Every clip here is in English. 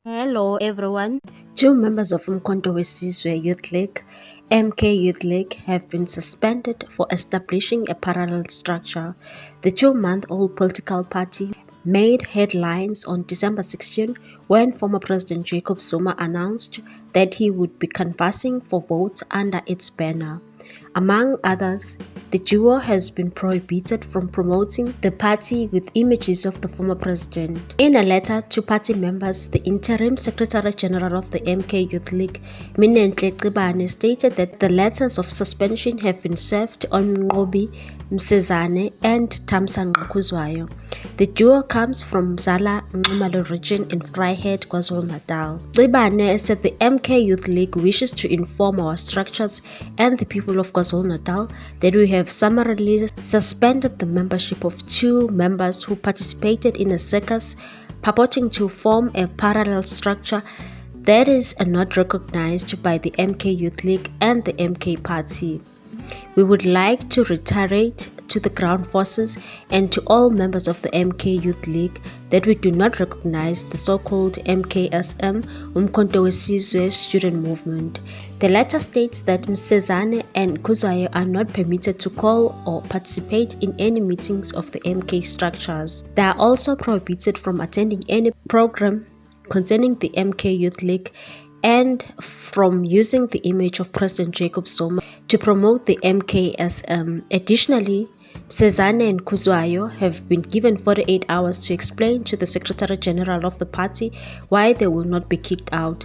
Hello everyone. Two members of Umkhonto weSizwe Youth League, MK Youth League, have been suspended for establishing a parallel structure. The two-month-old political party made headlines on December 16 when former President Jacob Zuma announced that he would be canvassing for votes under its banner. Among others, the duo has been prohibited from promoting the party with images of the former president. In a letter to party members, the interim Secretary General of the MK Youth League, Minenhle Cebane, stated that the letters of suspension have been served on Ngobi Msezane and Thamsanqa Khuzwayo. The duo comes from Mzala Nxumalo region in Vryheid, KwaZulu-Natal. Cebane said the MK Youth League wishes to inform our structures and the people of KwaZulu-Natal that we have summarily suspended the membership of two members who participated in a circus purporting to form a parallel structure that is not recognized by the MK Youth League and the MK Party. We would like to reiterate to the ground forces and to all members of the MK Youth League that we do not recognize the so-called MKSM, Umkhonto weSizwe student movement. The letter states that Msezane and Khuzwayo are not permitted to call or participate in any meetings of the MK structures. They are also prohibited from attending any program concerning the MK Youth League and from using the image of President Jacob Zuma to promote the MKSM. Additionally, Msezane and Khuzwayo have been given 48 hours to explain to the Secretary General of the party why they will not be kicked out.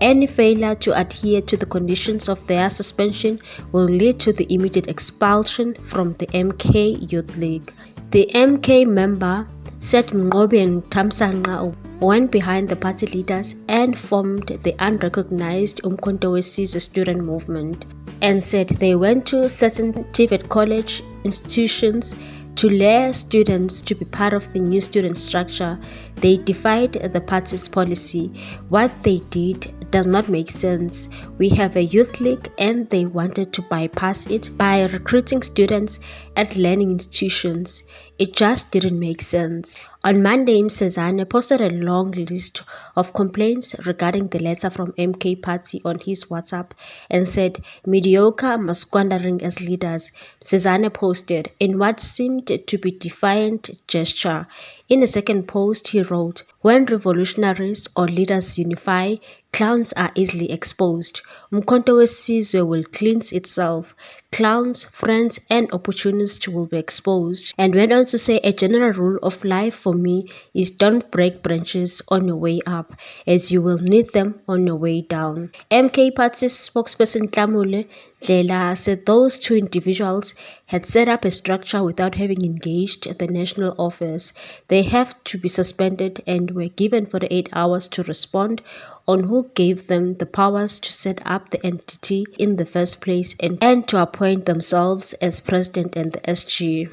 Any failure to adhere to the conditions of their suspension will lead to the immediate expulsion from the MK Youth League. The MK member said Ngobi and Thamsanqa went behind the party leaders and formed the unrecognized Umkhonto weSizwe student movement, and said they went to certain TVET college institutions to lure students to be part of the new student structure. They defied the party's policy. What they did does not make sense. We have a youth league and they wanted to bypass it by recruiting students at learning institutions. It just didn't make sense. On Monday, Msezane posted a long list of complaints regarding the letter from MK Party on his WhatsApp and said, "Mediocre must squandering as leaders." Msezane posted in what seemed to be defiant gesture. In a second post, he wrote, "When revolutionaries or leaders unify, clowns are easily exposed. Umkhonto weSizwe will cleanse itself. Clowns, friends, and opportunists will be exposed." And went on to say, "A general rule of life for me is don't break branches on your way up, as you will need them on your way down." MK Party spokesperson Tlamule Dlela said those two individuals had set up a structure without having engaged the national office. They have to be suspended and were given 48 hours to respond on who gave them the powers to set up the entity in the first place and to appoint themselves as president and the SG.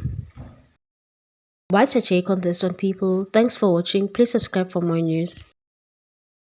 What's your take on this one, people? Thanks for watching. Please subscribe for more news.